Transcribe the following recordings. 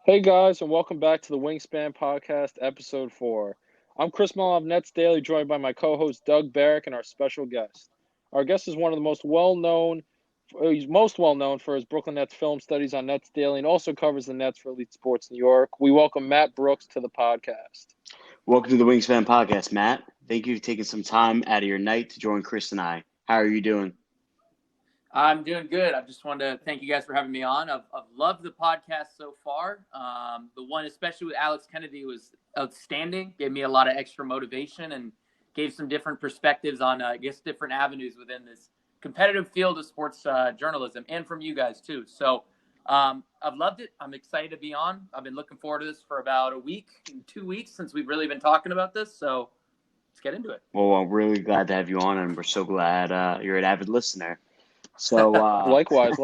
Hey guys, and welcome back to the Wingspan Podcast, Episode 4. I'm Chris Mullen of NetsDaily, joined by my co-host Doug Barrick and our special guest. Our guest is one of the he's most well known for his Brooklyn Nets film studies on NetsDaily and also covers the Nets for Elite Sports New York. We welcome Matt Brooks to the podcast. Welcome to the Wingspan Podcast, Matt. Thank you for taking some time out of your night to join Chris and I. How are you doing? I'm doing good. I just wanted to thank you guys for having me on. I've loved the podcast so far. The one, especially with Alex Kennedy, was outstanding. Gave me a lot of extra motivation and gave some different perspectives on, different avenues within this competitive field of sports journalism, and from you guys too. So I've loved it. I'm excited to be on. I've been looking forward to this for about a week, 2 weeks since we've really been talking about this. So let's get into it. Well, I'm really glad to have you on, and we're so glad you're an avid listener. So Likewise.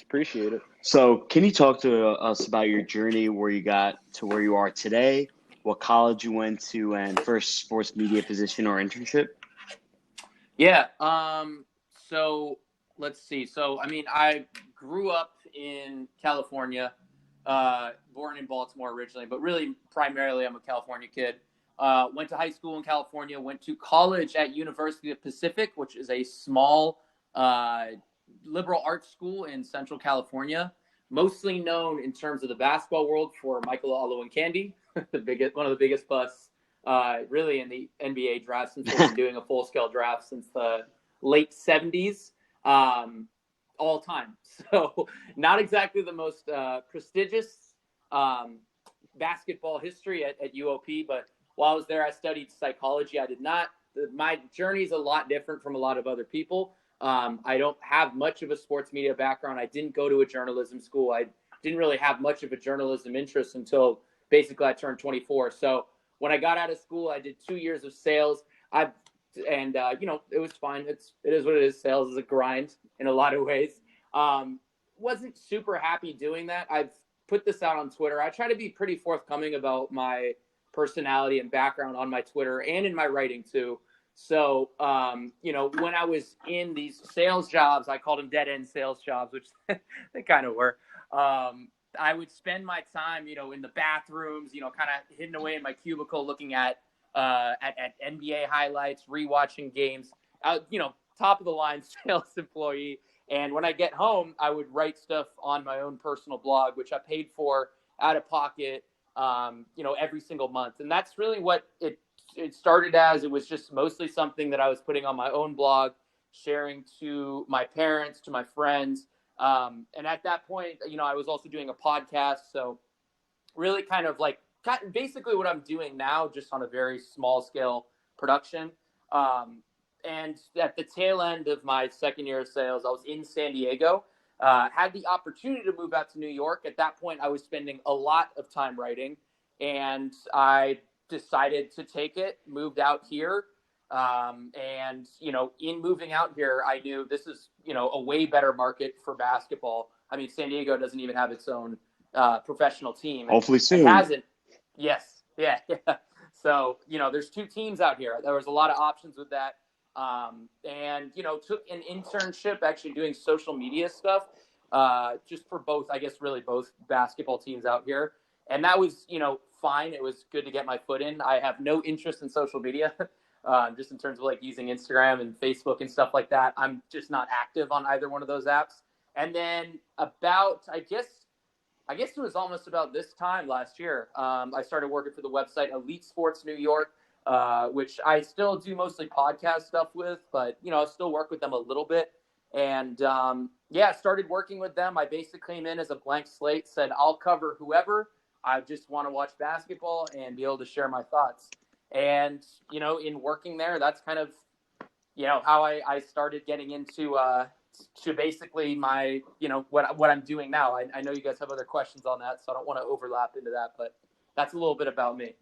Appreciate it. So can you talk to us about your journey, where you got to where you are today, what college you went to, and first sports media position or internship? Yeah. So let's see. So, I grew up in California, born in Baltimore originally, but really primarily I'm a California kid. Went to high school in California, went to college at University of Pacific, which is a small liberal arts school in Central California, mostly known in terms of the basketball world for Michael Olowokandi, one of the biggest busts really in the NBA draft since we've been doing a full-scale draft since the late 70s all time. So not exactly the most prestigious basketball history at UOP, but while I was there, I studied psychology. My journey is a lot different from a lot of other people. I don't have much of a sports media background. I didn't go to a journalism school. I didn't really have much of a journalism interest until basically I turned 24. So when I got out of school, I did 2 years of sales. It was fine. It is what it is. Sales is a grind in a lot of ways. Wasn't super happy doing that. I've put this out on Twitter. I try to be pretty forthcoming about my personality and background on my Twitter and in my writing too. So, when I was in these sales jobs, I called them dead-end sales jobs, which they kind of were. I would spend my time, in the bathrooms, kind of hidden away in my cubicle looking at NBA highlights, rewatching games, top of the line sales employee. And when I get home, I would write stuff on my own personal blog, which I paid for out of pocket, every single month. And that's really what it started as. It was just mostly something that I was putting on my own blog, sharing to my parents, to my friends. And at that point, I was also doing a podcast. So really kind of basically what I'm doing now, just on a very small scale production. And at the tail end of my second year of sales, I was in San Diego, had the opportunity to move out to New York. At that point, I was spending a lot of time writing, and I decided to take it, moved out here. And, in moving out here, I knew this is, a way better market for basketball. I mean, San Diego doesn't even have its own professional team. Hopefully soon. It hasn't. Yes. Yeah. So, there's 2 teams out here. There was a lot of options with that. And, took an internship actually doing social media stuff, just for both, I guess, really both basketball teams out here. And that was, fine. It was good to get my foot in. I have no interest in social media, just in terms of using Instagram and Facebook and stuff like that. I'm just not active on either one of those apps. And then about, I guess it was almost about this time last year, I started working for the website Elite Sports New York, which I still do mostly podcast stuff with, but, I still work with them a little bit. And, started working with them. I basically came in as a blank slate, said, I'll cover whoever. I just want to watch basketball and be able to share my thoughts. And, in working there, that's kind of, how I started getting into to basically my, what I'm doing now. I know you guys have other questions on that, so I don't want to overlap into that, but that's a little bit about me.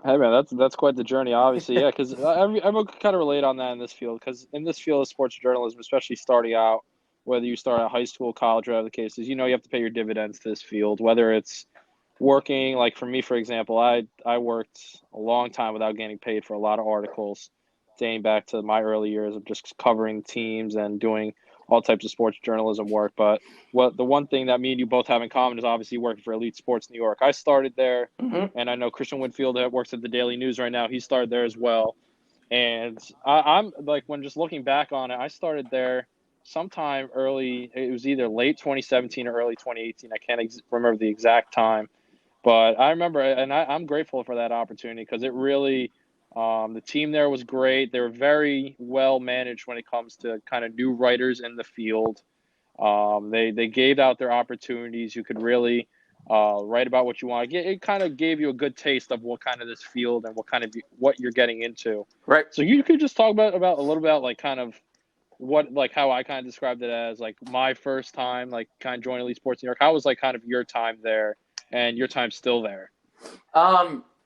Hey man, that's quite the journey, obviously. Yeah, because everyone can kind of relate on that in this field. Because in this field of sports journalism, especially starting out, whether you start at high school, college, whatever the case is, you have to pay your dividends to this field. Whether it's working, like for me, for example, I worked a long time without getting paid for a lot of articles, dating back to my early years of just covering teams and doing all types of sports journalism work. But the one thing that me and you both have in common is obviously working for Elite Sports New York. I started there, and I know Christian Winfield that works at the Daily News right now. He started there as well. And I'm like, when just looking back on it, I started there sometime early. It was either late 2017 or early 2018. I can't remember the exact time. But I remember, and I'm grateful for that opportunity because it really, the team there was great. They were very well managed when it comes to kind of new writers in the field. They gave out their opportunities. You could really write about what you want. It kind of gave you a good taste of what kind of this field and what you're getting into. Right. So you could just talk about a little bit like kind of how I kind of described it as like my first time like kind of joining Elite Sports New York. How was like kind of your time there? And your time's still there.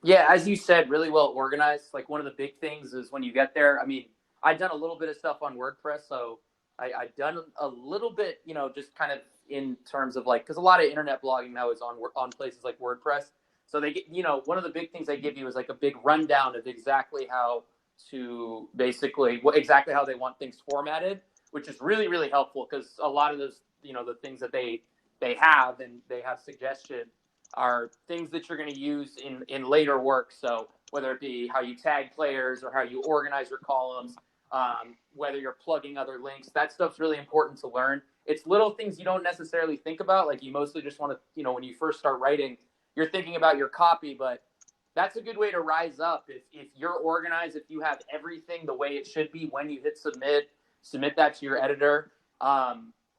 Yeah, as you said, really well organized. Like one of the big things is when you get there. I mean, I've done a little bit of stuff on WordPress, so I've done a little bit, just kind of in terms of like, because a lot of internet blogging now is on places like WordPress. So they get, one of the big things they give you is like a big rundown of exactly how to exactly how they want things formatted, which is really, really helpful because a lot of those, the things that they have and they have suggestion are things that you're going to use in later work. So whether it be how you tag players or how you organize your columns, whether you're plugging other links, that stuff's really important to learn. It's little things you don't necessarily think about. Like you mostly just want to, when you first start writing, you're thinking about your copy, but that's a good way to rise up. If you're organized, if you have everything the way it should be when you hit submit that to your editor.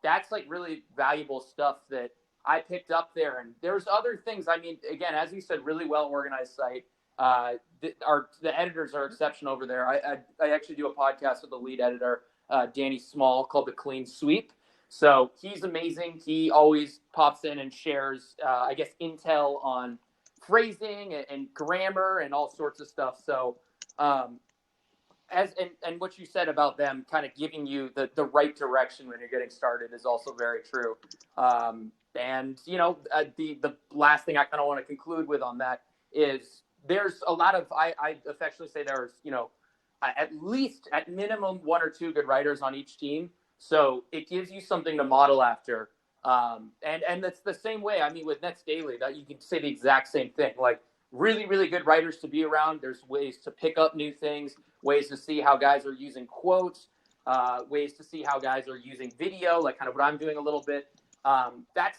That's like really valuable stuff that I picked up there. And there's other things. I mean, again, as you said, really well organized site. The editors are exceptional over there. I actually do a podcast with the lead editor, Danny Small, called The Clean Sweep. So he's amazing. He always pops in and shares, I guess, intel on phrasing and grammar and all sorts of stuff. So and what you said about them kind of giving you the right direction when you're getting started is also very true. And the last thing I kind of want to conclude with on that is there's a lot of I affectionately say there's at minimum one or two good writers on each team, so it gives you something to model after. And that's the same way. I mean, with NetsDaily, that you can say the exact same thing. Like really, really good writers to be around. There's ways to pick up new things, ways to see how guys are using quotes, ways to see how guys are using video, like kind of what I'm doing a little bit. That's,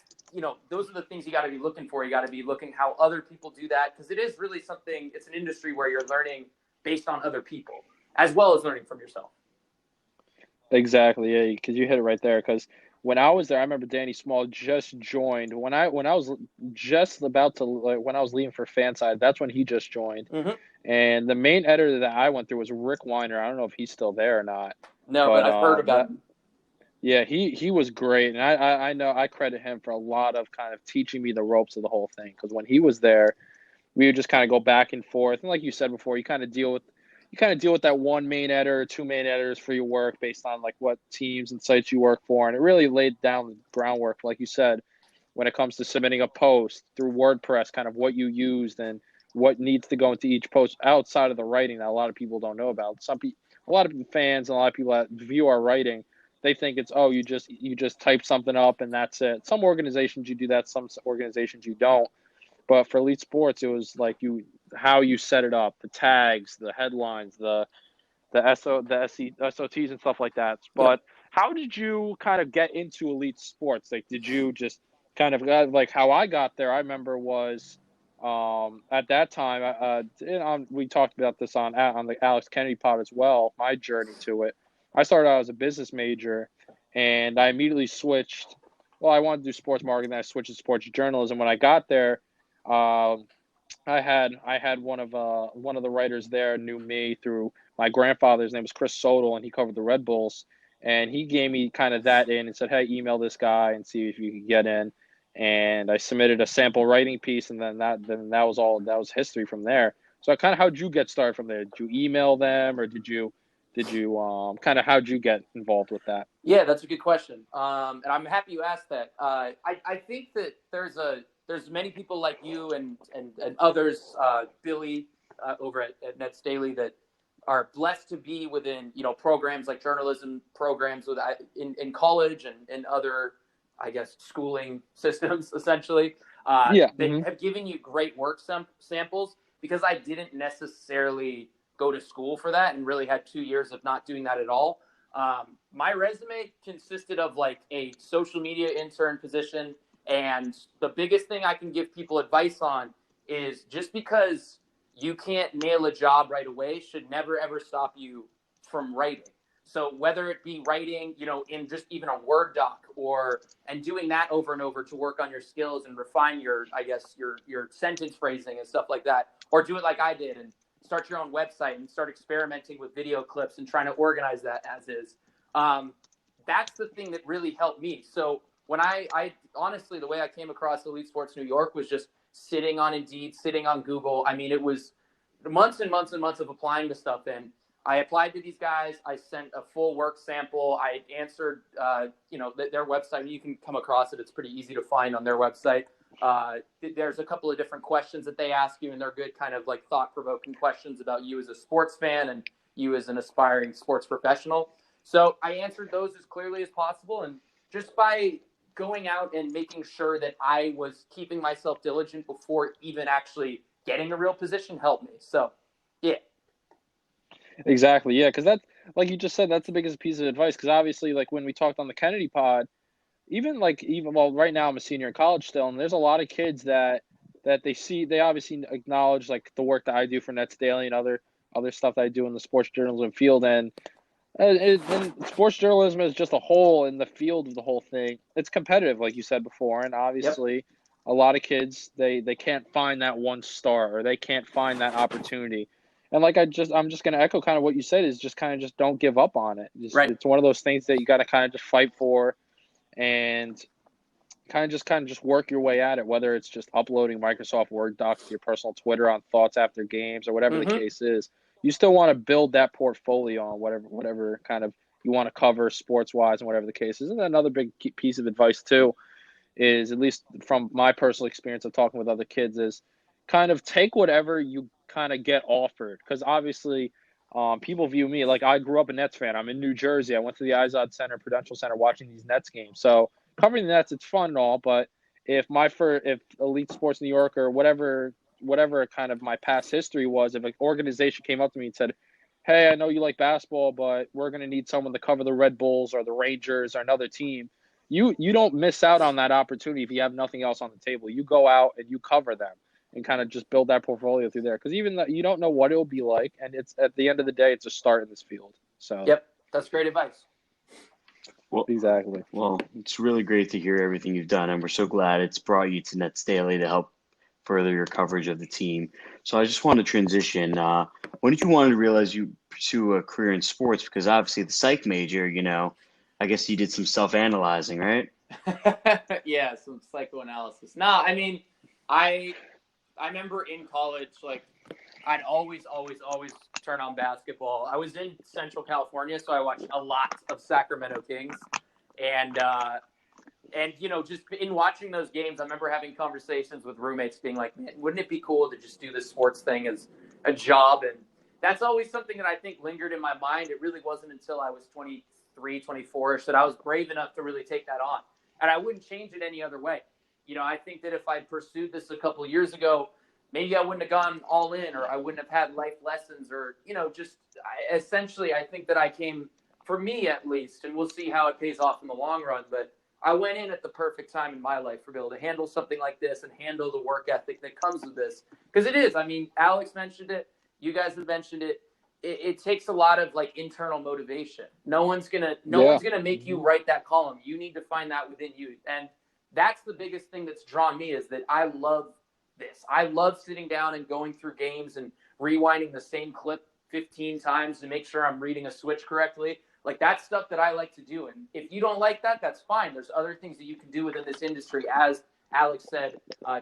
those are the things you got to be looking for. You got to be looking how other people do that, because it is really something, it's an industry where you're learning based on other people as well as learning from yourself. Exactly. Yeah. Because you hit it right there. Because when I was there, I remember Danny Small just joined when I was just about to, when I was leaving for Fanside, that's when he just joined. Mm-hmm. And the main editor that I went through was Rick Weiner. I don't know if he's still there or not. No, but I've heard about him. Yeah, he was great, and I know I credit him for a lot of kind of teaching me the ropes of the whole thing. Because when he was there, we would just kind of go back and forth, and like you said before, you kind of deal with that one main editor, two main editors for your work based on like what teams and sites you work for, and it really laid down the groundwork, like you said, when it comes to submitting a post through WordPress, kind of what you used and what needs to go into each post outside of the writing that a lot of people don't know about. A lot of fans and a lot of people that view our writing, they think it's, you just type something up and that's it. Some organizations you do that, some organizations you don't. But for Elite Sports, it was like how you set it up, the tags, the headlines, the SOTs and stuff like that. But how did you kind of get into Elite Sports? Like, did you just kind of like how I got there? I remember was at that time, we talked about this on the Alex Kennedy pod as well. My journey to it. I started out as a business major, and I immediately switched. Well, I wanted to do sports marketing, then I switched to sports journalism. When I got there, I had one of the writers there knew me through my grandfather's name was Chris Sodal, and he covered the Red Bulls, and he gave me kind of that in and said, hey, email this guy and see if you could get in. And I submitted a sample writing piece, and then that was history from there. So kind of how'd you get started from there? Did you email them, or did you kind of how'd you get involved with that? Yeah, that's a good question. And I'm happy you asked that. I think that there's many people like you and others, Billy over at NetsDaily, are blessed to be within, programs like journalism programs in college and other, I guess, schooling systems, essentially. Yeah. They have given you great work samples, because I didn't necessarily go to school for that and really had 2 years of not doing that at all. My resume consisted of like a social media intern position. And the biggest thing I can give people advice on is, just because you can't nail a job right away should never, ever stop you from writing. So whether it be writing, in just even a Word doc, and doing that over and over to work on your skills and refine your sentence phrasing and stuff like that, or do it like I did and start your own website and start experimenting with video clips and trying to organize that as is. That's the thing that really helped me. So when I honestly, the way I came across Elite Sports New York was just sitting on Indeed, sitting on Google. I mean, it was months and months and months of applying to stuff. And I applied to these guys. I sent a full work sample. I answered, their website. You can come across it. It's pretty easy to find on their website. There's a couple of different questions that they ask you, and they're good kind of like thought-provoking questions about you as a sports fan and you as an aspiring sports professional. So I answered those as clearly as possible. And just by going out and making sure that I was keeping myself diligent before even actually getting a real position helped me. So, yeah. Exactly. Yeah. Because that's, like you just said, that's the biggest piece of advice. Because obviously, like when we talked on the Kennedy pod, well, right now I'm a senior in college still, and there's a lot of kids that they obviously acknowledge like the work that I do for NetsDaily and other stuff that I do in the sports journalism field. And sports journalism is just a whole in the field of the whole thing. It's competitive, like you said before, and obviously a lot of kids, they can't find that one star, or they can't find that opportunity. And like I'm just going to echo kind of what you said, is just don't give up on it. It's one of those things that you got to kind of just fight for, and kind of just work your way at it, whether it's just uploading Microsoft Word docs to your personal Twitter on thoughts after games or whatever the case is. You still want to build that portfolio on whatever kind of you want to cover sports-wise and whatever the case is. And another big piece of advice too is, at least from my personal experience of talking with other kids, is kind of take whatever you kind of get offered. Because obviously people view me, like I grew up a Nets fan. I'm in New Jersey. I went to the Izod Center, Prudential Center, watching these Nets games. So covering the Nets, it's fun and all, but if Elite Sports New York or whatever kind of my past history was, if an organization came up to me and said, hey, I know you like basketball, but we're going to need someone to cover the Red Bulls or the Rangers or another team, you don't miss out on that opportunity if you have nothing else on the table. You go out and you cover them and kind of just build that portfolio through there. Because even you don't know what it'll be like, and it's at the end of the day, it's a start in this field. So yep, that's great advice. Well, exactly. Well, it's really great to hear everything you've done, and we're so glad it's brought you to NetsDaily to help further your coverage of the team. So I just want to transition. When did you want to realize you pursue a career in sports? Because obviously the psych major, I guess you did some self-analyzing, right? Yeah, some psychoanalysis. No, I mean, I remember in college, like, I'd always turn on basketball. I was in Central California, so I watched a lot of Sacramento Kings. And just in watching those games, I remember having conversations with roommates being like, man, wouldn't it be cool to just do this sports thing as a job? And that's always something that I think lingered in my mind. It really wasn't until I was 23, 24-ish that I was brave enough to really take that on. And I wouldn't change it any other way. I think that if I'd pursued this a couple of years ago, maybe I wouldn't have gone all in, or I wouldn't have had life lessons, or, essentially I think that I came, for me at least, and we'll see how it pays off in the long run, but I went in at the perfect time in my life for being able to handle something like this and handle the work ethic that comes with this. Because it is, I mean, Alex mentioned it, you guys have mentioned it. It takes a lot of like internal motivation. No one's gonna make you write that column. You need to find that within you. And that's the biggest thing that's drawn me, is that I love this. I love sitting down and going through games and rewinding the same clip 15 times to make sure I'm reading a switch correctly. Like, that's stuff that I like to do. And if you don't like that, that's fine. There's other things that you can do within this industry, as Alex said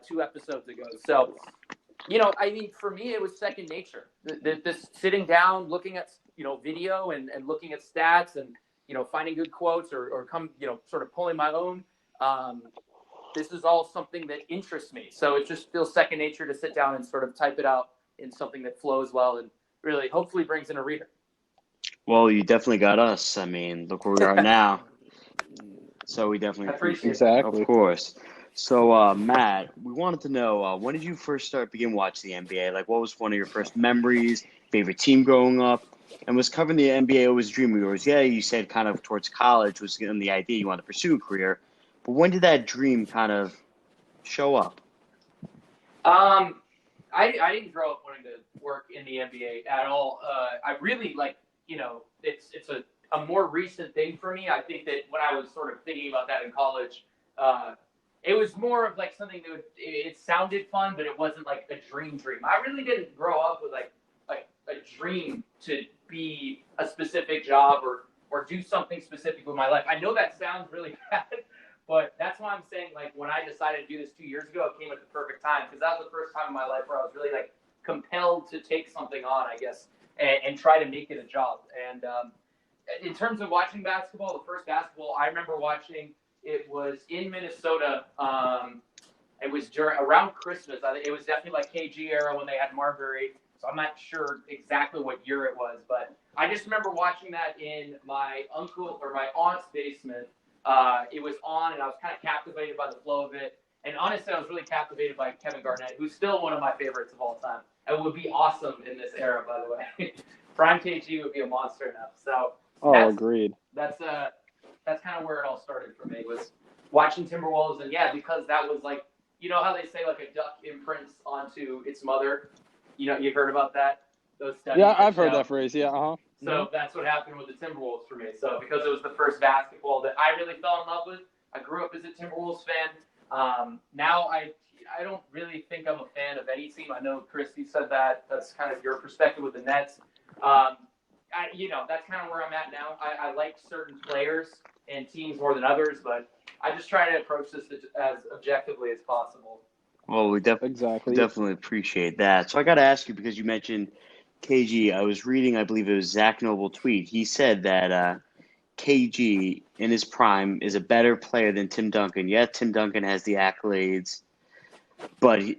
2 episodes ago. So, I mean, for me, it was second nature. This sitting down, looking at, video and looking at stats and, finding good quotes or sort of pulling my own. This is all something that interests me. So it just feels second nature to sit down and sort of type it out in something that flows well. And really hopefully brings in a reader. Well, you definitely got us. I mean, look where we are now. So we definitely I appreciate appreciate it. Exactly. Of course. So, Matt, we wanted to know when did you first begin watching the NBA? Like, what was one of your first memories, favorite team growing up? And was covering the NBA always a dream of yours? Yeah, you said kind of towards college was getting the idea you wanted to pursue a career. But when did that dream kind of show up? I didn't grow up wanting to work in the NBA at all. I really it's a more recent thing for me. I think that when I was sort of thinking about that in college, it was more of like something that it sounded fun, but it wasn't like a dream. I really didn't grow up with like a dream to be a specific job or do something specific with my life. I know that sounds really bad. But that's why I'm saying, like, when I decided to do this 2 years ago, it came at the perfect time, because that was the first time in my life where I was really, like, compelled to take something on, I guess, and try to make it a job. And in terms of watching basketball, the first basketball I remember watching, it was in Minnesota. It was around Christmas. I think it was definitely, like, KG era when they had Marbury. So I'm not sure exactly what year it was, but I just remember watching that in my uncle or my aunt's basement. It was on, and I was kind of captivated by the flow of it. And honestly, I was really captivated by Kevin Garnett, who's still one of my favorites of all time, and would be awesome in this era, by the way. Prime KG would be a monster now. So, Agreed. That's kind of where it all started for me, was watching Timberwolves, and yeah, because that was like, you know how they say like a duck imprints onto its mother. You know, you've heard about that? Those studies. Yeah, I've heard that phrase. Yeah, So that's what happened with the Timberwolves for me. So because it was the first basketball that I really fell in love with, I grew up as a Timberwolves fan. Now I don't really think I'm a fan of any team. I know, Chris, you said that. That's kind of your perspective with the Nets. That's kind of where I'm at now. I like certain players and teams more than others, but I just try to approach this as objectively as possible. Well, we definitely appreciate that. So I got to ask you, because you mentioned KG. I was reading, I believe it was Zach Noble tweet. He said that KG in his prime is a better player than Tim Duncan. Yeah, Tim Duncan has the accolades,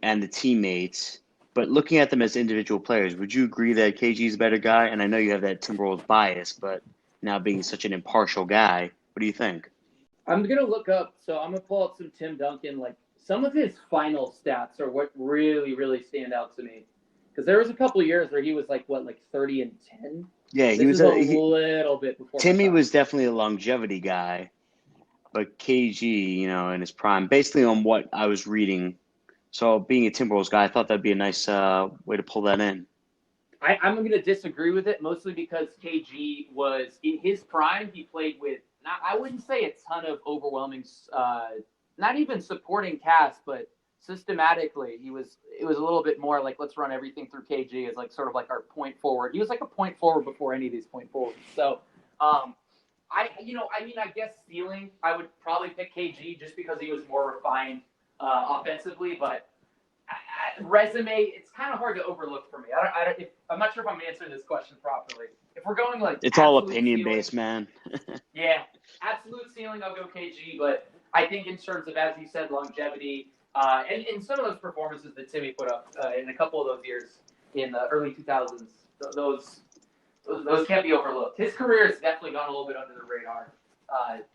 and the teammates. But looking at them as individual players, would you agree that KG is a better guy? And I know you have that Timberwolves bias, but now being such an impartial guy, what do you think? I'm gonna look up. So I'm gonna pull up some Tim Duncan. Like, some of his final stats are what really, really stand out to me. Because there was a couple of years where he was like 30 and 10. Yeah, he was a little bit before. Timmy was definitely a longevity guy, but KG, in his prime, basically on what I was reading. So being a Timberwolves guy, I thought that'd be a nice way to pull that in. I'm going to disagree with it, mostly because KG was in his prime. He played with, I wouldn't say a ton of overwhelming, not even supporting cast, but systematically, it was a little bit more like, let's run everything through KG as like sort of like our point forward. He was like a point forward before any of these point forwards. So, I guess ceiling, I would probably pick KG just because he was more refined offensively, but resume, it's kind of hard to overlook for me. I'm not sure if I'm answering this question properly. If we're going like, it's all opinion based, man. Yeah, absolute ceiling, I'll go KG, but I think in terms of, as you said, longevity. And some of those performances that Timmy put up in a couple of those years in the early 2000s, those can't be overlooked. His career has definitely gone a little bit under the radar,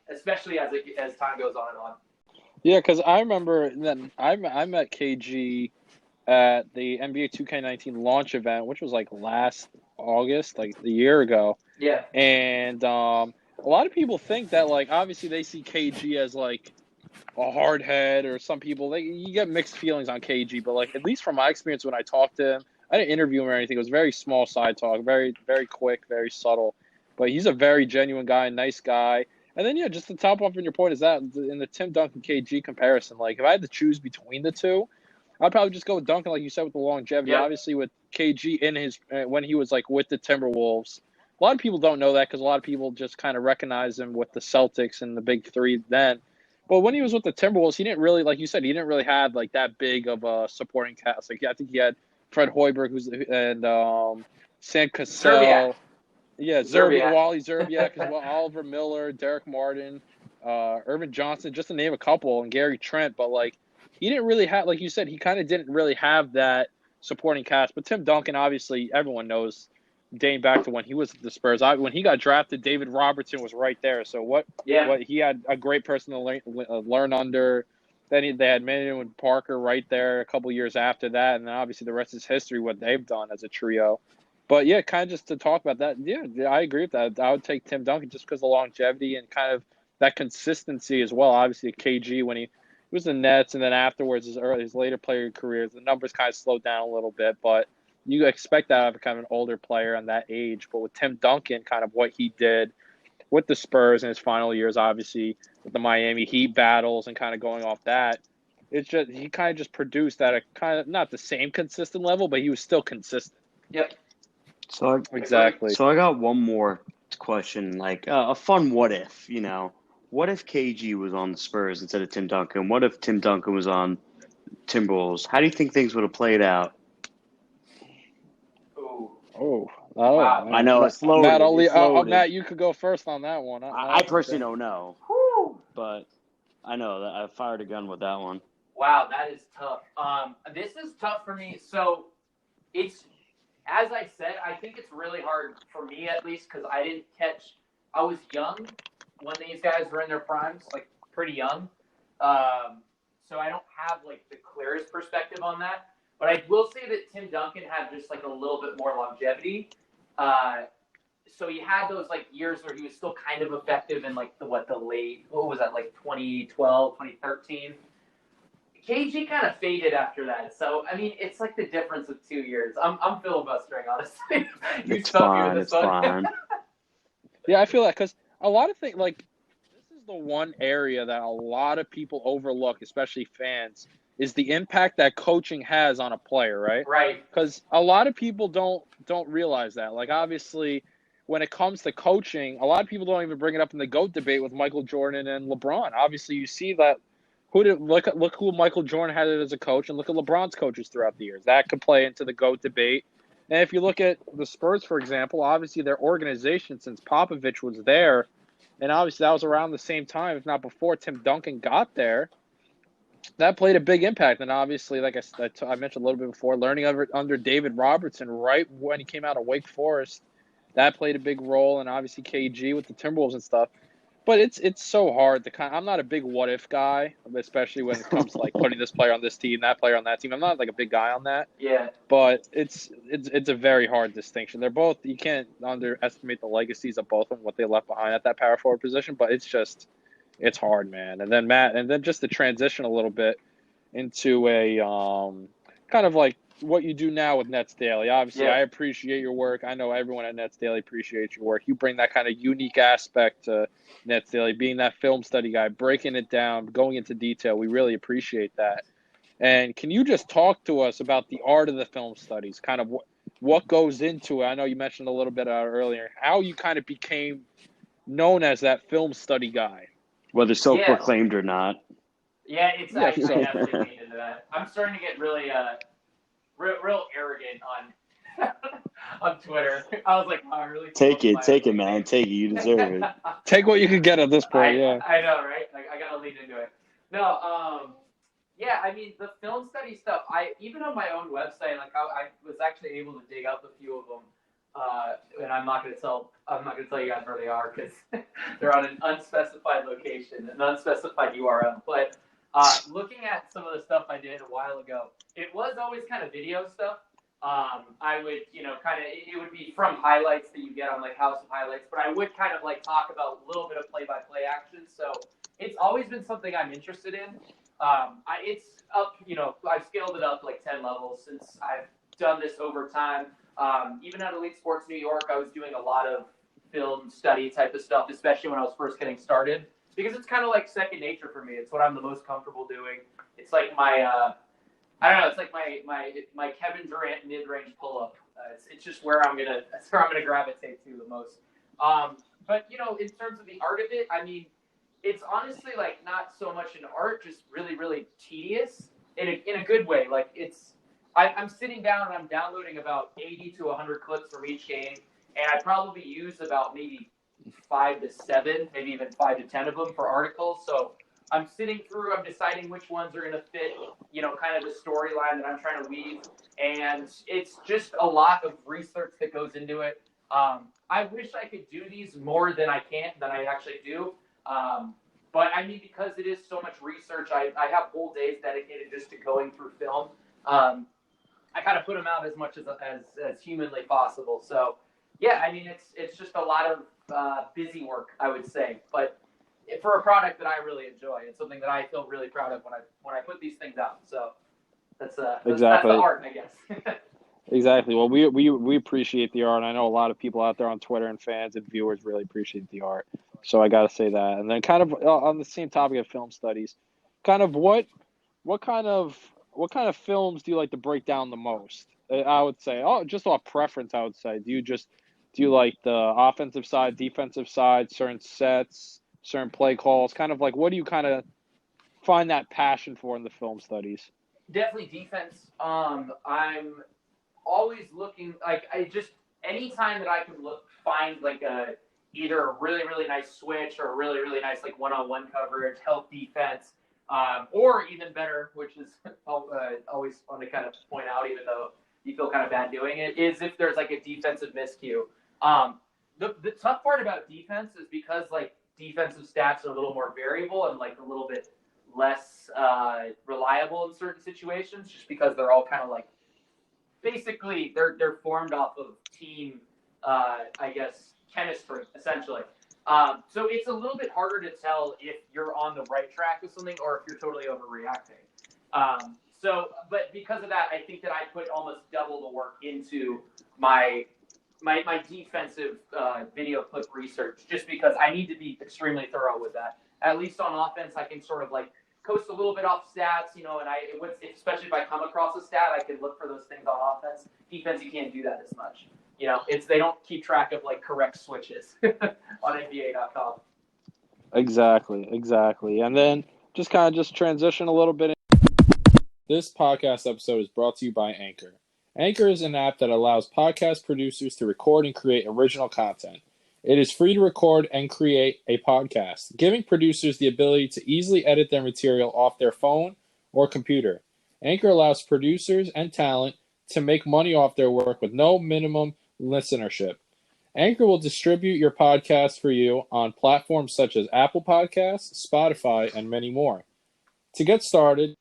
especially as time goes on and on. Yeah, because I remember that I met KG at the NBA 2K19 launch event, which was like last August, like a year ago. Yeah. And a lot of people think that, like, obviously they see KG as like a hard head, or some people, you get mixed feelings on KG, but like, at least from my experience when I talked to him, I didn't interview him or anything. It was very small side talk, very, very quick, very subtle, but he's a very genuine guy, nice guy. And then, yeah, just to top off on your point is that in the Tim Duncan KG comparison, like, if I had to choose between the two, I'd probably just go with Duncan, like you said, with the longevity. Yep. Obviously with KG in his, when he was like with the Timberwolves, a lot of people don't know that because a lot of people just kind of recognize him with the Celtics and the big three then. But when he was with the Timberwolves, he didn't really, like you said, he didn't really have like that big of a supporting cast. Like, I think he had Fred Hoiberg, and Sam Cassell. Zerbiak. Yeah, Zerbiak. Wally Zerbiak as well, Oliver Miller, Derek Martin, Irvin Johnson, just to name a couple, and Gary Trent. But like, he didn't really have, like you said, he kind of didn't really have that supporting cast. But Tim Duncan, obviously, everyone knows dating back to when he was at the Spurs. When he got drafted, David Robertson was right there. So what he had a great person to learn under. Then they had Manu and Parker right there a couple years after that, and then obviously the rest is history, what they've done as a trio. But yeah, kind of just to talk about that, yeah, I agree with that. I would take Tim Duncan just because of the longevity and kind of that consistency as well. Obviously, KG when he was the Nets, and then afterwards his later player career, the numbers kind of slowed down a little bit, but you expect that out of kind of an older player on that age. But with Tim Duncan, kind of what he did with the Spurs in his final years, obviously with the Miami Heat battles and kind of going off that, it's just he kind of just produced at a kind of not the same consistent level, but he was still consistent. Yep. Exactly. So I got one more question, like a fun what if, What if KG was on the Spurs instead of Tim Duncan? What if Tim Duncan was on Timberwolves? How do you think things would have played out? Oh, wow. I know it's loaded. Matt, you could go first on that one. I personally don't know, but I know that I fired a gun with that one. Wow, that is tough. This is tough for me. So it's, as I said, I think it's really hard for me at least because I was young when these guys were in their primes, like pretty young. So I don't have like the clearest perspective on that. But I will say that Tim Duncan had just like a little bit more longevity. So he had those like years where he was still kind of effective in like what was that, like 2012, 2013. KG kind of faded after that. So, I mean, it's like the difference of 2 years. I'm filibustering, honestly. It's fine. Yeah, I feel that because a lot of things, like, this is the one area that a lot of people overlook, especially fans, is the impact that coaching has on a player, right? Right. Because a lot of people don't realize that. Like, obviously, when it comes to coaching, a lot of people don't even bring it up in the GOAT debate with Michael Jordan and LeBron. Obviously, you see that look who Michael Jordan had as a coach, and look at LeBron's coaches throughout the years. That could play into the GOAT debate. And if you look at the Spurs, for example, obviously their organization since Popovich was there, and obviously that was around the same time, if not before Tim Duncan got there, that played a big impact. And obviously, like I mentioned a little bit before, learning under David Robertson right when he came out of Wake Forest, that played a big role. And obviously KG with the Timberwolves and stuff. But it's so hard to I'm not a big what if guy, especially when it comes to like putting this player on this team, that player on that team. I'm not like a big guy on that. Yeah. But it's a very hard distinction. They're both, you can't underestimate the legacies of both of them, what they left behind at that power forward position. But it's hard, man. And then just to transition a little bit into a kind of like what you do now with Nets Daily. Obviously, I appreciate your work. I know everyone at Nets Daily appreciates your work. You bring that kind of unique aspect to Nets Daily, being that film study guy, breaking it down, going into detail. We really appreciate that. And can you just talk to us about the art of the film studies, kind of what goes into it? I know you mentioned a little bit earlier, how you kind of became known as that film study guy. Whether self-proclaimed or not. Yeah, I definitely lean into that. I'm starting to get really real arrogant on Twitter. I was like, wow, I really take it, man. Take it. You deserve it. Take what you can get at this point. I know, right? Like, I gotta lean into it. No, yeah. I mean, the film study stuff. Even on my own website, like I was actually able to dig up a few of them, and I'm not gonna tell you guys where they are because they're on an unspecified location, an unspecified URL. But looking at some of the stuff I did a while ago, it was always kind of video stuff. I would, it would be from highlights that you get on like House of Highlights, but I would kind of like talk about a little bit of play-by-play action. So it's always been something I'm interested in. It's up, I've scaled it up like 10 levels since I've done this over time. Even at Elite Sports New York, I was doing a lot of film study type of stuff, especially when I was first getting started, because it's kind of like second nature for me. It's what I'm the most comfortable doing. It's like my, I don't know. It's like my Kevin Durant mid-range pull-up. It's just where I'm gonna gravitate to the most. But in terms of the art of it, I mean, it's honestly like not so much an art, just really, really tedious in a good way. Like I'm sitting down and I'm downloading about 80 to 100 clips from each game, and I probably use about maybe 5 to 7, maybe even 5 to 10 of them for articles. So I'm sitting through, I'm deciding which ones are going to fit, kind of the storyline that I'm trying to weave. And it's just a lot of research that goes into it. I wish I could do these more than I actually do. But I mean, because it is so much research, I have whole days dedicated just to going through film. I kind of put them out as much as humanly possible. So, yeah, I mean, it's just a lot of busy work, I would say. But for a product that I really enjoy, it's something that I feel really proud of when I put these things out. So that's Exactly. the art, I guess. Exactly. Well, we appreciate the art. I know a lot of people out there on Twitter and fans and viewers really appreciate the art. So I got to say that. And then kind of on the same topic of film studies, kind of what kind of films do you like to break down the most? I would say, just off preference, I would say, do you like the offensive side, defensive side, certain sets, certain play calls? Kind of like, what do you kind of find that passion for in the film studies? Definitely defense. I'm always looking, anytime that I can find like either a really, really nice switch or a really, really nice like one-on-one coverage, help defense, or even better, which is always fun to kind of point out, even though you feel kind of bad doing it, is if there's like a defensive miscue. The tough part about defense is because like defensive stats are a little more variable and like a little bit less reliable in certain situations, just because they're all kind of like basically they're formed off of team, I guess, chemistry essentially. So it's a little bit harder to tell if you're on the right track with something or if you're totally overreacting. But because of that, I think that I put almost double the work into my defensive video clip research, just because I need to be extremely thorough with that. At least on offense, I can sort of like coast a little bit off stats, and especially if I come across a stat, I can look for those things on offense. Defense, you can't do that as much. They don't keep track of like correct switches on NBA.com. Exactly. And then just transition a little bit. This podcast episode is brought to you by Anchor. Anchor is an app that allows podcast producers to record and create original content. It is free to record and create a podcast, giving producers the ability to easily edit their material off their phone or computer. Anchor allows producers and talent to make money off their work with no minimum listenership. Anchor will distribute your podcast for you on platforms such as Apple Podcasts, Spotify, and many more. To get started,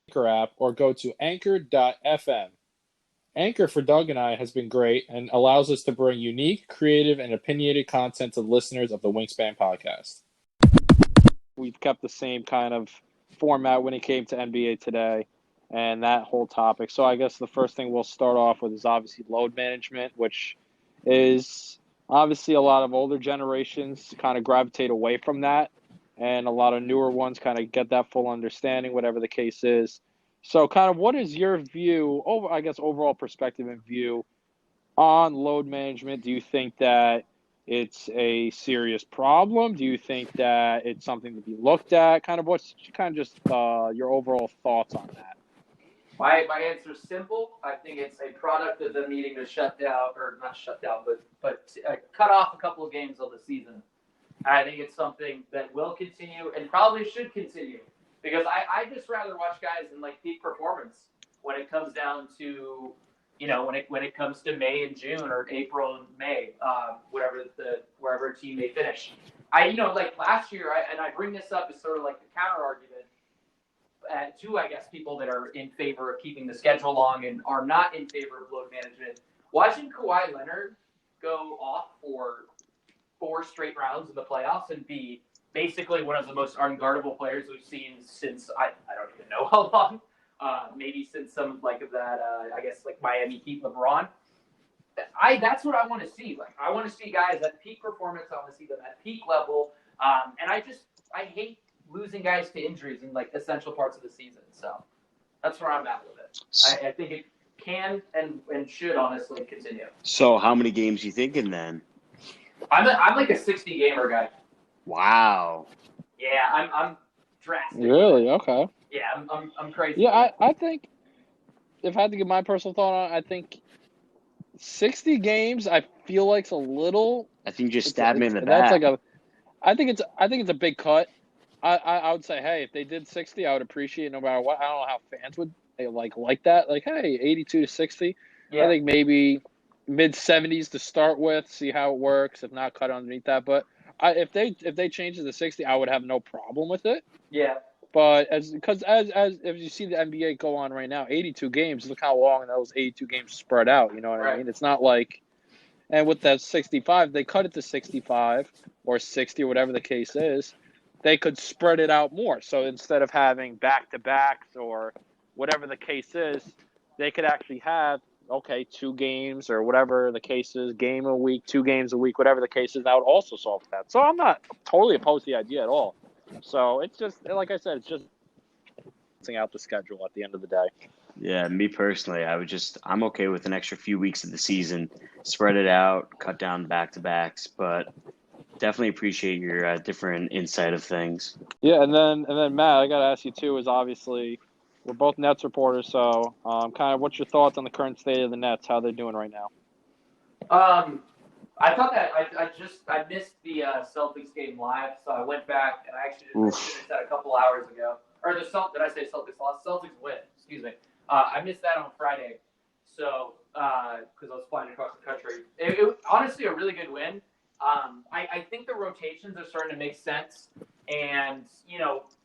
Anchor app or go to anchor.fm. Anchor for Doug and I has been great and allows us to bring unique, creative, and opinionated content to listeners of the Wingspan Podcast. We've kept the same kind of format when it came to NBA today and that whole topic. So I guess the first thing we'll start off with is obviously load management, which is obviously a lot of older generations kind of gravitate away from that, and a lot of newer ones kind of get that full understanding, whatever the case is. So kind of what is your view, overall perspective and view on load management? Do you think that it's a serious problem? Do you think that it's something to be looked at? What's your overall thoughts on that? My answer is simple. I think it's a product of them needing to cut off a couple of games of the season. I think it's something that will continue and probably should continue. Because I just rather watch guys in like peak performance when it comes down to, when it comes to May and June or April and May, wherever a team may finish. Like last year, I bring this up as sort of like a counter argument to, I guess, people that are in favor of keeping the schedule long and are not in favor of load management. Watching Kawhi Leonard go off for 4 straight rounds in the playoffs and be basically one of the most unguardable players we've seen since I don't even know how long. Maybe since some like of that I guess like Miami Heat LeBron. That's what I want to see. Like I want to see guys at peak performance. I want to see them at peak level. And I hate losing guys to injuries in like essential parts of the season. So that's where I'm at with it. I think it can and should honestly continue. So how many games you thinking then? I'm like a 60 gamer guy. Wow. Yeah, I'm drastic. Really? Okay. Yeah, I'm crazy. Yeah, I think if I had to give my personal thought on it, I think 60 games I feel like's a little. I think just stab me in the back. I think it's a big cut. I would say, hey, if they did 60, I would appreciate it no matter what. I don't know how fans would like that. Like, hey, 82 to 60. I Yeah. think maybe mid 70s to start with, see how it works. If not, cut underneath that. But if they change it to 60, I would have no problem with it. Yeah. But as if you see the NBA go on right now, 82 games. Look how long those 82 games spread out. You know what I Right. mean? It's not like, and with that 65, they cut it to 65 or 60 or whatever the case is. They could spread it out more. So instead of having back-to-backs or whatever the case is, they could actually have, 2 games or whatever the case is, game a week, 2 games a week, whatever the case is. That would also solve that. So I'm not totally opposed to the idea at all. So it's just, like I said, it's just out the schedule at the end of the day. Yeah, me personally, I'm okay with an extra few weeks of the season, spread it out, cut down back-to-backs, but definitely appreciate your different insight of things. Yeah, and then Matt, I got to ask you too. Is obviously we're both Nets reporters, so kind of what's your thoughts on the current state of the Nets? How they're doing right now? I thought that I missed the Celtics game live, so I went back and I actually did finish that a couple hours ago. Or did I say Celtics lost? Celtics win. Excuse me. I missed that on Friday, so because I was flying across the country. It was honestly a really good win. I think the rotations are starting to make sense, and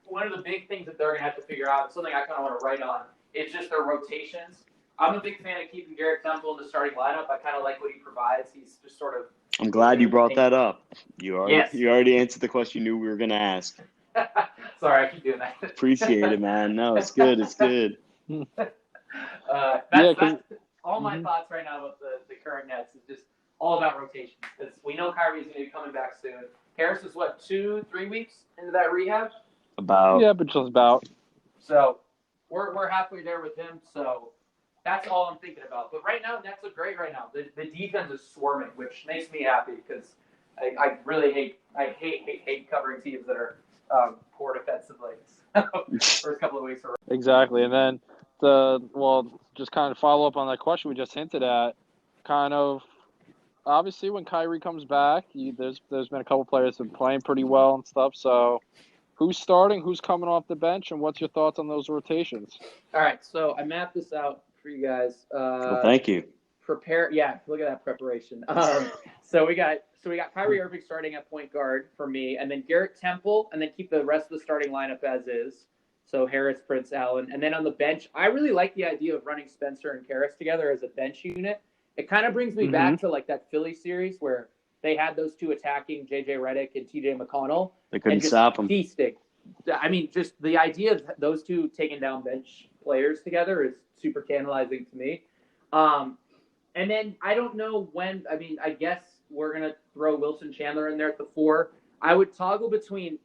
one of the big things that they're going to have to figure out, something I kind of want to write on, is just their rotations. I'm a big fan of keeping Garrett Temple in the starting lineup. I kind of like what he provides. He's just sort of. I'm glad you brought that up. You already answered the question you knew we were going to ask. Sorry, I keep doing that. Appreciate it, man. No, it's good. It's good. That's all my thoughts right now about the current Nets is just all about rotations. Because we know Kyrie's going to be coming back soon. Harris is, 2-3 weeks into that rehab? But just about. So we're halfway there with him. So that's all I'm thinking about. But right now, Nets look great right now. The defense is swarming, which makes me happy because I really hate covering teams that are poor defensively. First couple of weeks. Exactly, and then just kind of follow up on that question we just hinted at. Kind of, obviously, when Kyrie comes back, there's been a couple players that have been playing pretty well and stuff. So, who's starting? Who's coming off the bench? And what's your thoughts on those rotations? All right, so I mapped this out for you guys. Well, thank you. Prepare, yeah. Look at that preparation. So we got Kyrie Irving starting at point guard for me, and then Garrett Temple, and then keep the rest of the starting lineup as is. So Harris, Prince, Allen, and then on the bench, I really like the idea of running Spencer and Karras together as a bench unit. It kind of brings me back to like that Philly series where they had those two attacking JJ Redick and TJ McConnell. They couldn't stop them. Feasting. I mean, just the idea of those two taking down bench players together is super tantalizing to me. And then I don't know when. I mean, I guess we're gonna throw Wilson Chandler in there at the 4. I would toggle between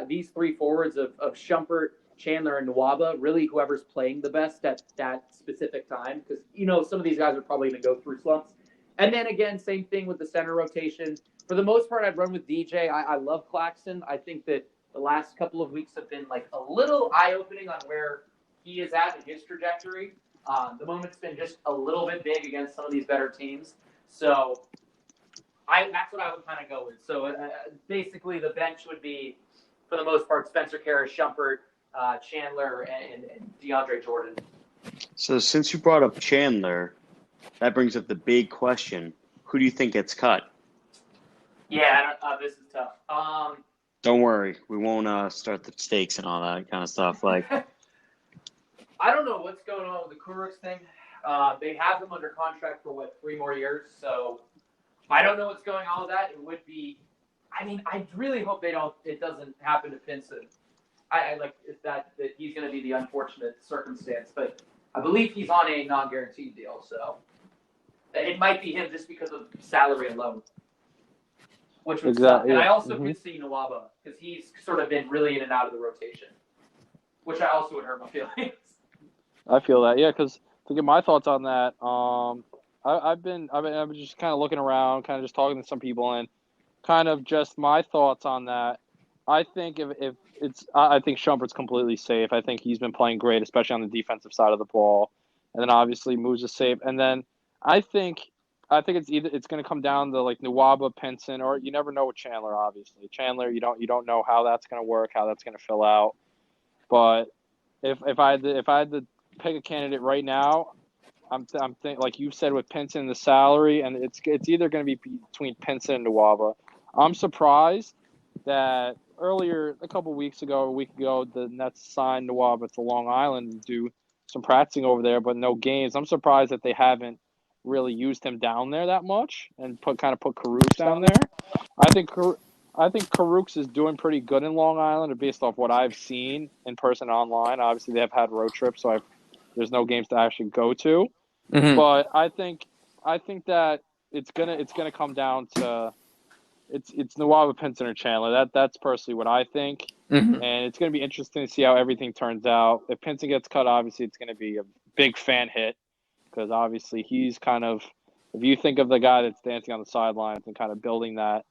these 3 forwards of Shumpert, Chandler, and Nwaba, really whoever's playing the best at that specific time, because some of these guys are probably going to go through slumps. And then again, same thing with the center rotation. For the most part, I'd run with DJ. I love Claxton. I think that the last couple of weeks have been like a little eye-opening on where he is at in his trajectory. The moment's been just a little bit big against some of these better teams. So that's what I would kind of go with. So basically the bench would be, for the most part, Spencer Karras, Shumpert, Chandler, and DeAndre Jordan. So since you brought up Chandler, that brings up the big question. Who do you think gets cut? Yeah, this is tough. Don't worry. We won't start the stakes and all that kind of stuff. Like, I don't know what's going on with the Kurucs thing. They have him under contract for, 3 more years. So I don't know what's going on with that. It would be – I really hope it doesn't happen to Pinson. I like that he's going to be the unfortunate circumstance, but I believe he's on a non-guaranteed deal, so it might be him just because of salary alone, which would suck. And I also could see Nwaba because he's sort of been really in and out of the rotation, which I also would hurt my feelings. I feel that, yeah, because to get my thoughts on that, I've been just kind of looking around, kind of just talking to some people, and kind of just my thoughts on that. I think I think Shumpert's completely safe. I think he's been playing great, especially on the defensive side of the ball. And then obviously Moose is safe. And then I think I think it's going to come down to like Nwaba, Pinson, or you never know with Chandler. Obviously, Chandler, you don't know how that's going to work, how that's going to fill out. But if I had to pick a candidate right now, I'm thinking like you said with Pinson the salary, and it's either going to be between Pinson and Nwaba. I'm surprised that earlier a couple weeks ago, a week ago, the Nets signed Nwaba to Long Island to do some practicing over there, but no games. I'm surprised that they haven't really used him down there that much and put Karooks down there. I think Karooks is doing pretty good in Long Island based off what I've seen in person online. Obviously, they have had road trips, so there's no games to actually go to. Mm-hmm. But I think that it's gonna come down to it's Nwaba, Pinson, or Chandler. That's personally what I think. Mm-hmm. And it's going to be interesting to see how everything turns out. If Pinson gets cut, obviously it's going to be a big fan hit because obviously he's kind of, if you think of the guy that's dancing on the sidelines and kind of building that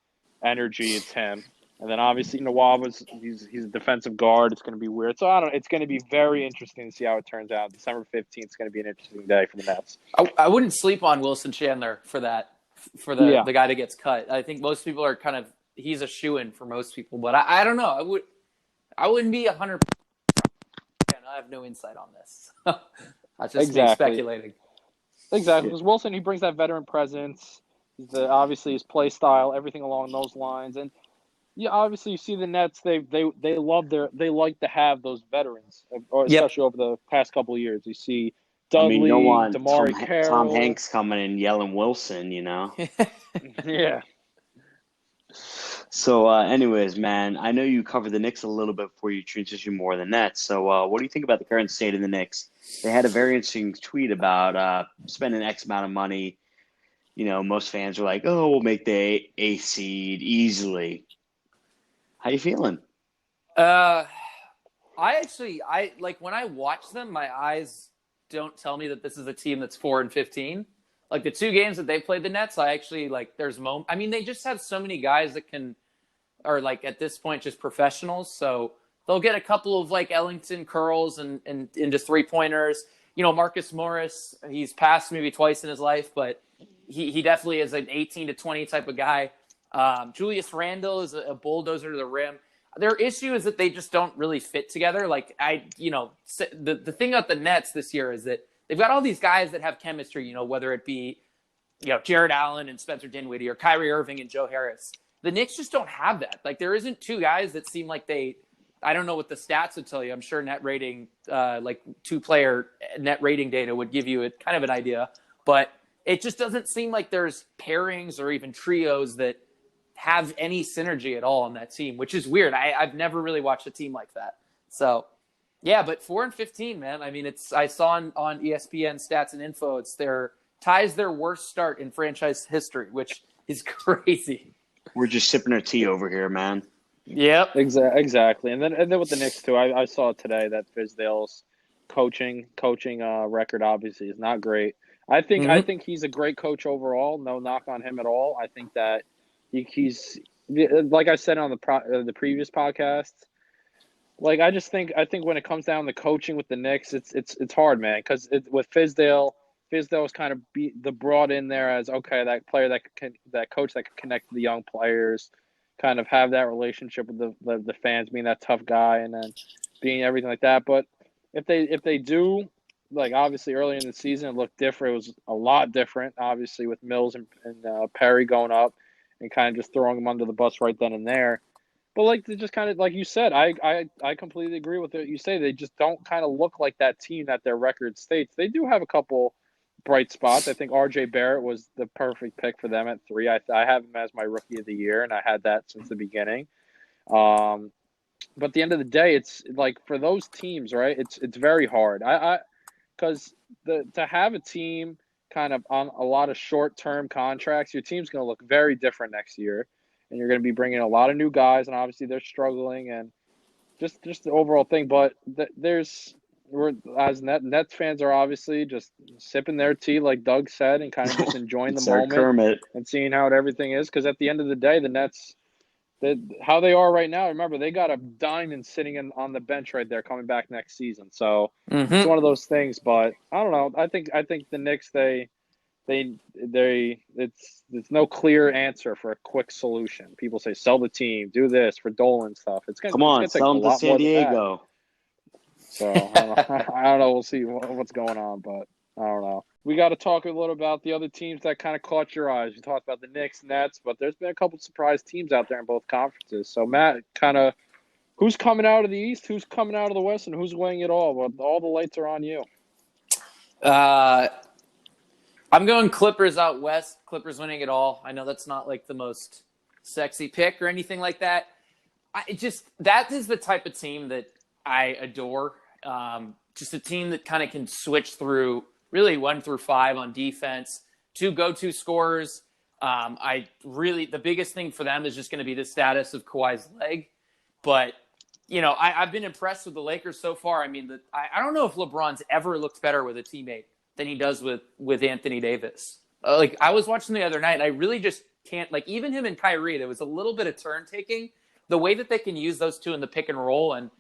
energy, it's him. And then obviously Nawaba's he's a defensive guard. It's going to be weird. So I don't know. It's going to be very interesting to see how it turns out. December 15th is going to be an interesting day for the Nets. I wouldn't sleep on Wilson Chandler for that, the guy that gets cut. I think most people are kind of, he's a shoo-in for most people, but I don't know. I wouldn't be 100%. I have no insight on this. That's just me speculating. Exactly, because Wilson, he brings that veteran presence. Obviously his play style, everything along those lines, and yeah, obviously you see the Nets. They like to have those veterans, or especially over the past couple of years. You see Dudley, no one, Damari Carroll, Tom Hanks coming and yelling Wilson, Yeah. So, anyways, man, I know you covered the Knicks a little bit before you transition more to the Nets. So, what do you think about the current state of the Knicks? They had a very interesting tweet about spending X amount of money. Most fans are like, "Oh, we'll make the A seed easily." How you feeling? I like when I watch them, my eyes don't tell me that this is a team that's 4-15. Like the two games that they played the Nets, I actually like. I mean, they just have so many guys that are like at this point just professionals. So they'll get a couple of like Ellington curls and into 3-pointers. Marcus Morris, he's passed maybe twice in his life, but he definitely is an 18 to 20 type of guy. Julius Randle is a bulldozer to the rim. Their issue is that they just don't really fit together. Like the thing about the Nets this year is that they've got all these guys that have chemistry, whether it be, Jared Allen and Spencer Dinwiddie or Kyrie Irving and Joe Harris. The Knicks just don't have that. Like there isn't two guys that seem like I don't know what the stats would tell you. I'm sure net rating, like 2-player net rating data would give you kind of an idea, but it just doesn't seem like there's pairings or even trios that have any synergy at all on that team, which is weird. I've never really watched a team like that. So yeah, but 4-15, man. I mean, I saw on ESPN stats and info, it's ties their worst start in franchise history, which is crazy. We're just sipping our tea over here, man. Yep, exactly. And then with the Knicks too, I saw today that Fizdale's coaching record obviously is not great. I think he's a great coach overall. No knock on him at all. I think that he's like I said on the previous podcast. Like I think when it comes down to coaching with the Knicks, it's hard, man. Because with Fizdale was kind of brought in there as okay, that player that coach that can connect to the young players, kind of have that relationship with the fans, being that tough guy, and then being everything like that. But if they do. Like, obviously, early in the season, it looked different. It was a lot different, obviously, with Mills and Perry going up and kind of just throwing them under the bus right then and there. But, like, they just kind of, like you said, I completely agree with what you say. They just don't kind of look like that team that their record states. They do have a couple bright spots. I think R.J. Barrett was the perfect pick for them at 3. I have him as my rookie of the year, and I had that since the beginning. But at the end of the day, it's, like, for those teams, right, it's very hard. Because to have a team kind of on a lot of short-term contracts, your team's going to look very different next year, and you're going to be bringing a lot of new guys, and obviously they're struggling, and just the overall thing. But as Nets fans are obviously just sipping their tea, like Doug said, and kind of just enjoying the moment Kermit. and seeing how everything is. Because at the end of the day, the Nets. How they are right now, remember, they got a diamond sitting on the bench right there coming back next season. So it's one of those things, but I don't know. I think the Knicks, they it's no clear answer for a quick solution. People say sell the team, do this for Dolan stuff. Come on, it's gonna take sell a him to lot San more than that. Diego. So I don't know. I don't know. We'll see what's going on, but I don't know. We got to talk a little about the other teams that kind of caught your eyes. You talked about the Knicks, Nets, but there's been a couple surprise teams out there in both conferences. So Matt, kind of, who's coming out of the East, who's coming out of the West, and who's winning it all? Well, all the lights are on you. I'm going Clippers out West. Clippers winning it all. I know that's not like the most sexy pick or anything like that. That is the type of team that I adore. Just a team that kind of can switch through really 1 through 5 on defense, 2 go-to scorers. The biggest thing for them is just going to be the status of Kawhi's leg. But, I've been impressed with the Lakers so far. I mean, I don't know if LeBron's ever looked better with a teammate than he does with Anthony Davis. I was watching the other night, and I really just can't, even him and Kyrie, there was a little bit of turn taking. The way that they can use those two in the pick and roll, and,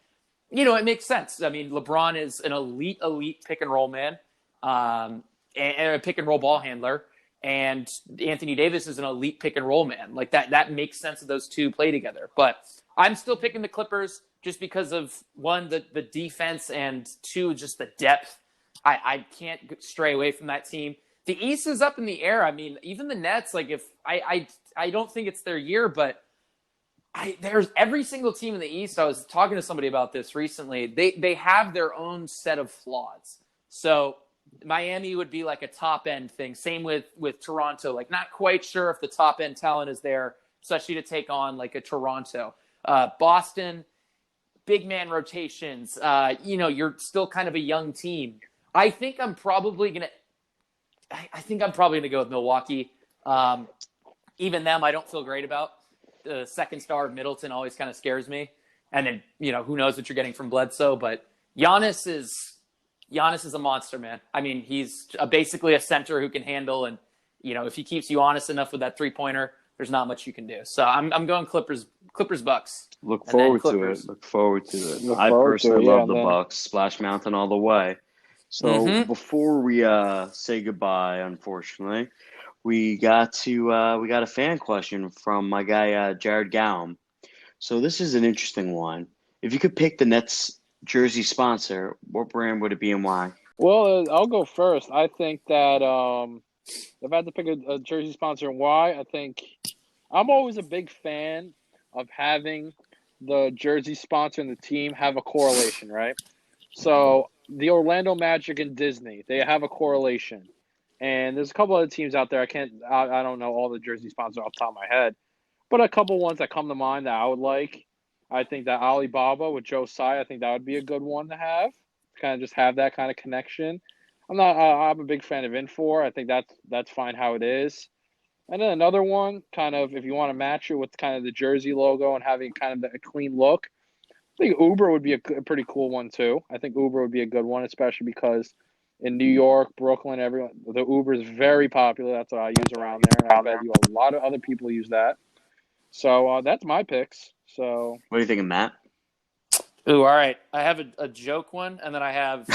it makes sense. I mean, LeBron is an elite pick and roll man, and a pick and roll ball handler, and Anthony Davis is an elite pick and roll man. That makes sense that those two play together. But I'm still picking the Clippers just because of, 1, the defense, and 2, just the depth. I can't stray away from that team. The East is up in the air. I mean, even the Nets, I don't think it's their year, but there's every single team in the East. I was talking to somebody about this recently. They have their own set of flaws. So Miami would be like a top end thing. Same with Toronto. Not quite sure if the top end talent is there, especially to take on like a Toronto. Boston, big man rotations. You're still kind of a young team. I think I'm probably gonna go with Milwaukee. Even them, I don't feel great about. The second star of Middleton always kind of scares me. And then, who knows what you're getting from Bledsoe, but Giannis is a monster, man. I mean, he's basically a center who can handle, and, if he keeps you honest enough with that 3-pointer, there's not much you can do. So I'm going Clippers Bucks. Look forward to it. I personally love the Bucks. Splash Mountain all the way. So before we say goodbye, unfortunately, we got a fan question from my guy Jared Gaum. So this is an interesting one. If you could pick the Nets jersey sponsor, what brand would it be and why? Well, I'll go first. I think that if I had to pick a jersey sponsor and why, I think I'm always a big fan of having the jersey sponsor and the team have a correlation, right? So the Orlando Magic and Disney, they have a correlation. And there's a couple other teams out there. I don't know all the jersey sponsors off the top of my head, but a couple ones that come to mind that I would like. I think that Alibaba with Joe Tsai, I think that would be a good one to have. Kind of just have that kind of connection. I'm a big fan of Infor. I think that's fine how it is. And then another one, kind of, if you want to match it with kind of the jersey logo and having kind of a clean look, I think Uber would be a pretty cool one too. I think Uber would be a good one, especially because in New York, Brooklyn, the Uber is very popular. That's what I use around there, and I bet you a lot of other people use that. So that's my picks. So what are you thinking, Matt? Ooh, all right. I have a joke one, and then I have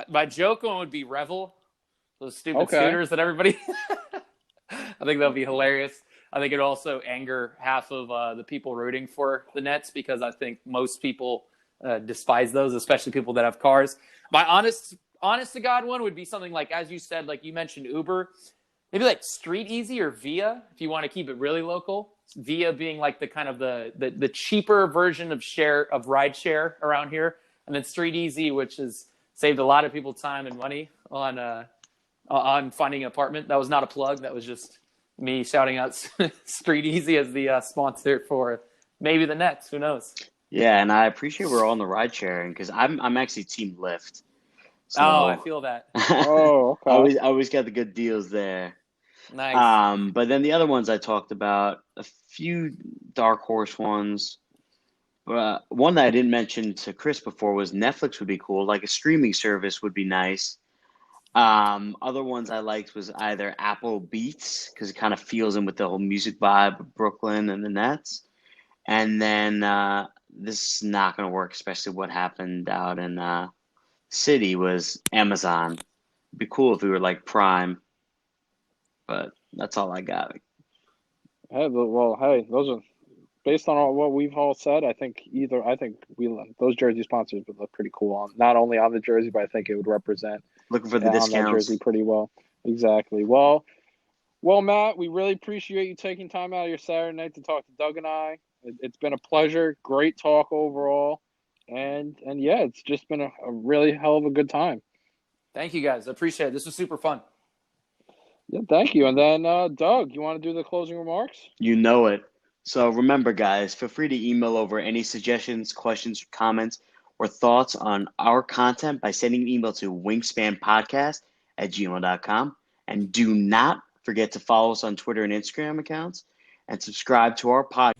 my joke one would be Revel, those stupid scooters that everybody. I think that'll be hilarious. I think it'd also anger half of the people rooting for the Nets because I think most people despise those, especially people that have cars. My honest to God one would be something like, as you said, like you mentioned Uber, maybe like Street Easy or Via, if you want to keep it really local. Via being like the kind of the cheaper version of ride share around here, and then Street Easy, which has saved a lot of people time and money on finding an apartment. That was not a plug. That was just me shouting out Street Easy as the sponsor for maybe the Nets. Who knows? Yeah, and I appreciate we're all on the ride sharing because I'm actually Team Lyft. So, I feel that. Oh, okay. I always got the good deals there. Nice. But then the other ones I talked about, a few dark horse ones. One that I didn't mention to Chris before was Netflix would be cool. Like a streaming service would be nice. Other ones I liked was either Apple Beats because it kind of feels in with the whole music vibe of Brooklyn and the Nets. And then this is not going to work, especially what happened out in city was Amazon. It'd be cool if we were like Prime. But that's all I got. Hey, those are based on what we've all said. I think those jersey sponsors would look pretty cool not only on the jersey, but I think it would represent Looking for the on that discounts. jersey pretty well. Exactly. Well, Matt, we really appreciate you taking time out of your Saturday night to talk to Doug and I. It's been a pleasure. Great talk overall. And yeah, it's just been a really hell of a good time. Thank you, guys. I appreciate it. This was super fun. Yeah, thank you. And then, Doug, you want to do the closing remarks? You know it. So remember, guys, feel free to email over any suggestions, questions, comments, or thoughts on our content by sending an email to wingspanpodcast@gmail.com. And do not forget to follow us on Twitter and Instagram accounts and subscribe to our podcast.